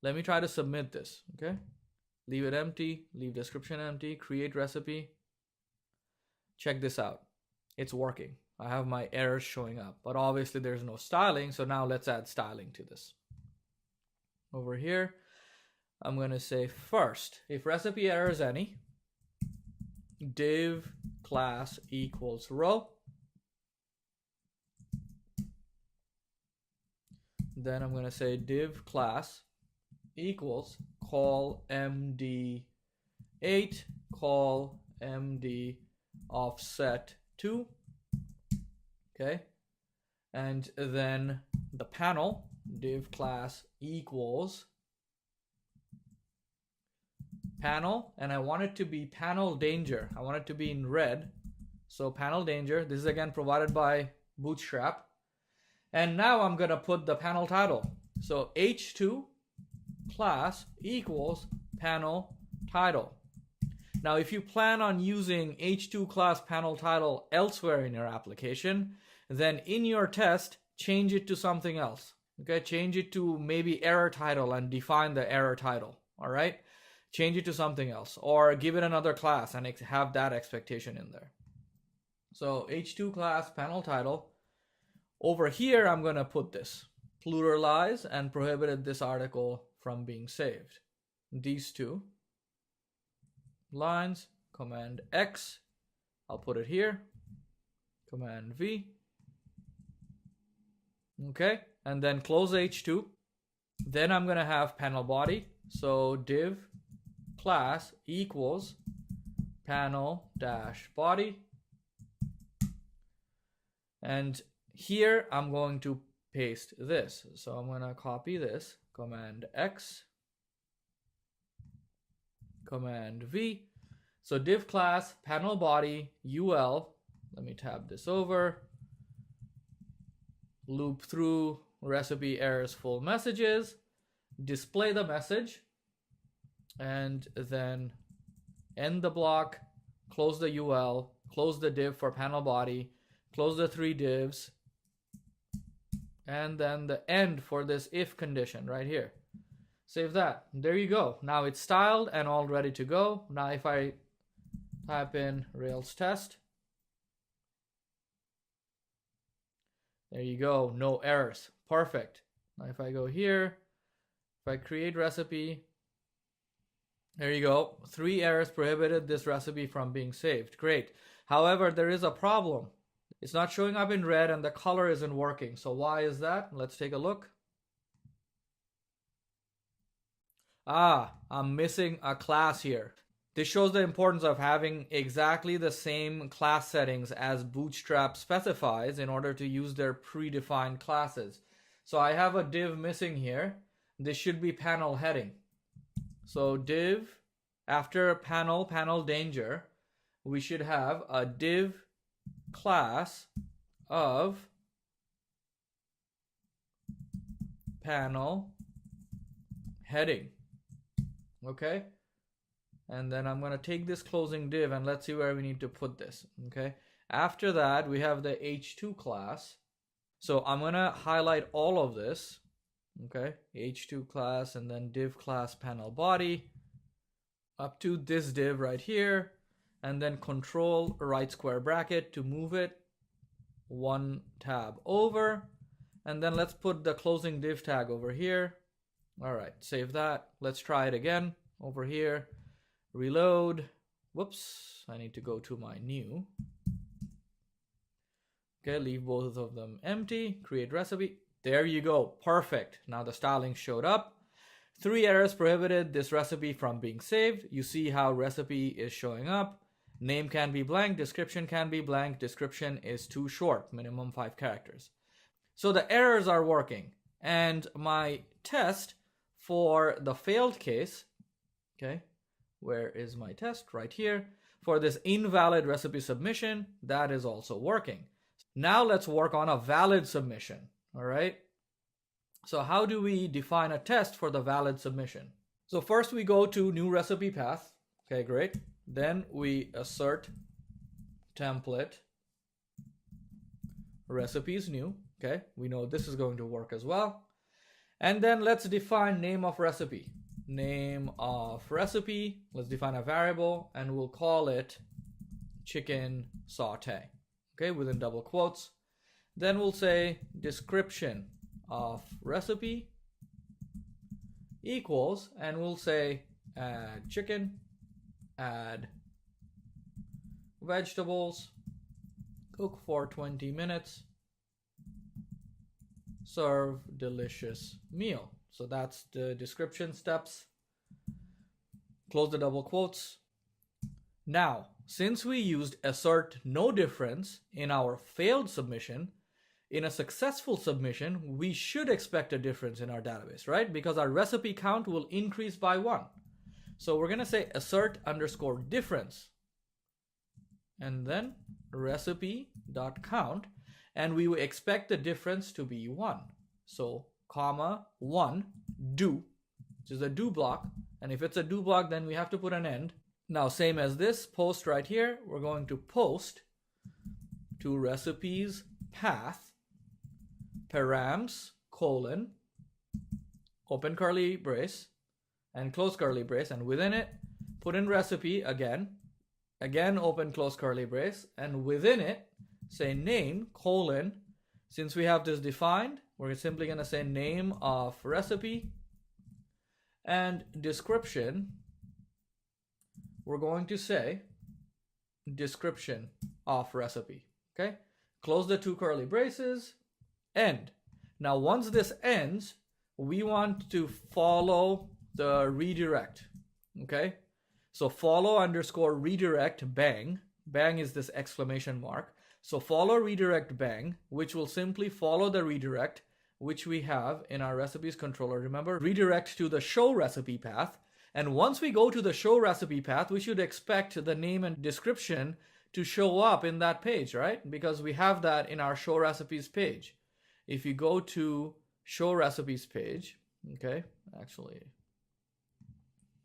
Let me try to submit this, okay? Leave it empty, leave description empty, create recipe. Check this out. It's working. I have my errors showing up, but obviously there's no styling. So now let's add styling to this. Over here, I'm going to say first, if recipe error is any, div class equals row. Then I'm going to say div class equals call md8 call md offset 2. Okay, and then the panel div class equals panel, and I want it to be panel danger. I want it to be in red. So panel danger, this is again provided by Bootstrap. And now I'm going to put the panel title. So h2 class equals panel title. Now, if you plan on using h2 class panel title elsewhere in your application, then in your test, change it to something else. Okay, change it to maybe error title and define the error title. All right, change it to something else, or give it another class and have that expectation in there. So h2 class panel title. Over here, I'm going to put this pluralize and prohibited this article from being saved. These two lines, Command X, I'll put it here, Command V. Okay, and then close h2. Then I'm going to have panel body. So div class equals panel dash body. And here I'm going to paste this. So I'm going to copy this, Command X, Command V. So div class panel body UL. Let me tab this over. Loop through recipe errors full messages, display the message, and then end the block, close the UL, close the div for panel body, close the 3 divs, and then the end for this if condition right here. Save that. There you go. Now it's styled and all ready to go. Now if I type in Rails test, there you go. No errors. Perfect. Now if I go here, if I create recipe, there you go. 3 errors prohibited this recipe from being saved. Great. However, there is a problem. It's not showing up in red and the color isn't working. So why is that? Let's take a look. I'm missing a class here. This shows the importance of having exactly the same class settings as Bootstrap specifies in order to use their predefined classes. So I have a div missing here. This should be panel heading. So div, after panel danger, we should have a div class of panel heading. Okay, and then I'm going to take this closing div and let's see where we need to put this. Okay, after that we have the h2 class. So I'm going to highlight all of this. Okay, h2 class and then div class panel body up to this div right here, and then control right square bracket to move it 1 tab over, and then let's put the closing div tag over here. All right, save that. Let's try it again over here. Reload. Whoops, I need to go to my new. Okay, leave both of them empty. Create recipe. There you go. Perfect. Now the styling showed up. 3 errors prohibited this recipe from being saved. You see how recipe is showing up. Name can be blank. Description can be blank. Description is too short, minimum 5 characters. So the errors are working. And my test for the failed case, okay, where is my test? Right here. For this invalid recipe submission, that is also working. Now let's work on a valid submission, all right? So how do we define a test for the valid submission? So first we go to new recipe path. Okay, great. Then we assert template recipes new. Okay, we know this is going to work as well. And then let's define name of recipe. Name of recipe, let's define a variable and we'll call it chicken saute, okay, within double quotes. Then we'll say description of recipe equals, and we'll say add chicken, add vegetables, cook for 20 minutes, serve delicious meal. So that's the description steps. Close the double quotes. Now, since we used assert no difference in our failed submission, in a successful submission, we should expect a difference in our database, right? Because our recipe count will increase by 1. So we're going to say assert underscore difference and then recipe.count, and we will expect the difference to be 1. So comma 1 do, which is a do block, and if it's a do block then we have to put an end. Now same as this post right here, we're going to post to recipes path params colon open curly brace and close curly brace, and within it put in recipe again open close curly brace, and within it say name colon, since we have this defined we're simply going to say name of recipe, and description we're going to say description of recipe. Okay, close the two curly braces, end. Now once this ends, we want to follow the redirect. Okay, so follow underscore redirect bang. Bang is this exclamation mark. So follow redirect bang, which will simply follow the redirect which we have in our recipes controller. Remember, redirect to the show recipe path. And once we go to the show recipe path, we should expect the name and description to show up in that page, right? Because we have that in our show recipes page. If you go to show recipes page, okay, actually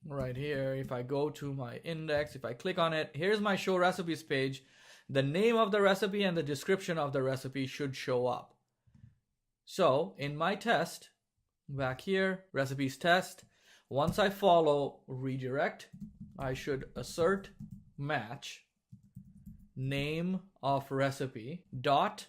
right here, if I go to my index, if I click on it, here's my show recipes page. The name of the recipe and the description of the recipe should show up. So in my test, back here, recipes test, once I follow redirect, I should assert match name of recipe dot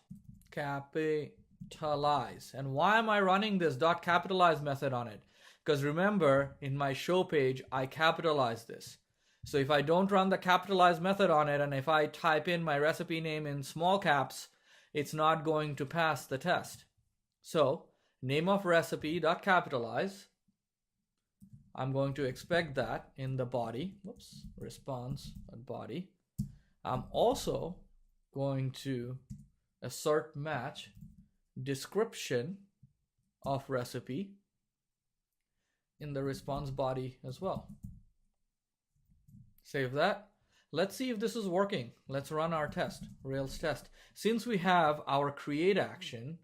capitalize. And why am I running this dot capitalize method on it? Because remember, in my show page, I capitalize this. So if I don't run the capitalize method on it, and if I type in my recipe name in small caps, it's not going to pass the test. So name of recipe dot capitalize, I'm going to expect that in the body, response body. I'm also going to assert match description of recipe in the response body as well. Save that. Let's see if this is working. Let's run our test, Rails test. Since we have our create action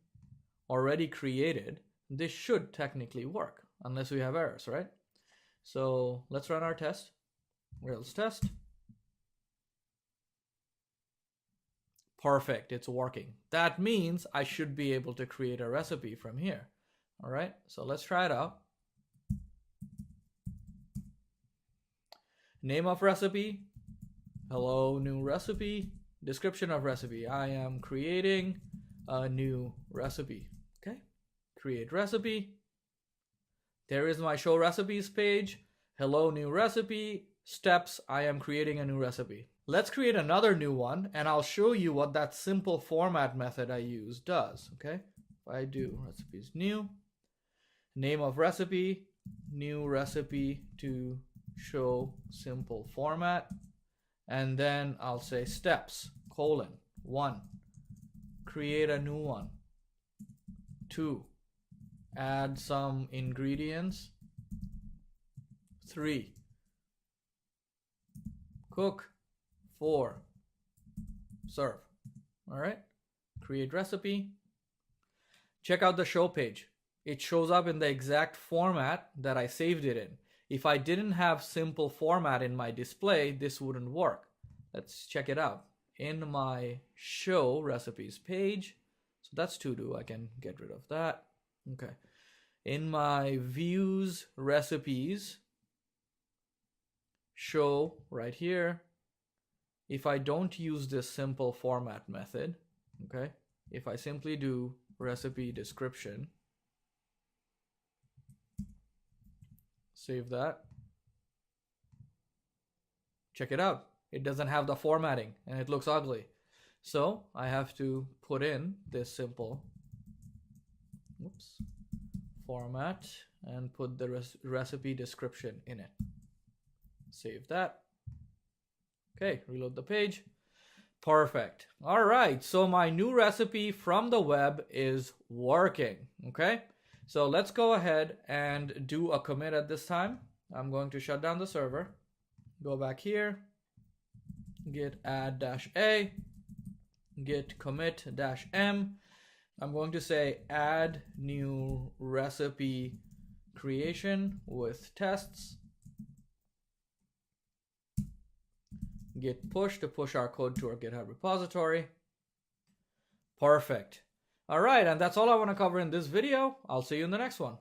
already created, this should technically work, unless we have errors, right? So let's run our test, Rails test. Perfect, it's working. That means I should be able to create a recipe from here. All right, so let's try it out. Name of recipe, hello, new recipe. Description of recipe, I am creating a new recipe. Okay, create recipe. There is my show recipes page. Hello, new recipe. Steps, I am creating a new recipe. Let's create another new one, and I'll show you what that simple format method I use does. Okay, if I do recipes new, name of recipe, new recipe to show simple format, and then I'll say steps, colon, 1, create a new one, 2, add some ingredients, 3, cook, 4, serve. All right, create recipe. Check out the show page. It shows up in the exact format that I saved it in. If I didn't have simple format in my display, this wouldn't work. Let's check it out. In my show recipes page, so that's to do, I can get rid of that. Okay. in my views recipes, show right here, if I don't use this simple format method, okay, if I simply do recipe description, save that, check it out, it doesn't have the formatting and it looks ugly. So I have to put in this simple format and put the recipe description in it. Save that. Okay, reload the page. Perfect. All right, so my new recipe from the web is working. Okay, so let's go ahead and do a commit at this time. I'm going to shut down the server, go back here, git add-a, git commit-m. I'm going to say add new recipe creation with tests. Git push to push our code to our GitHub repository. Perfect. All right, and that's all I want to cover in this video. I'll see you in the next one.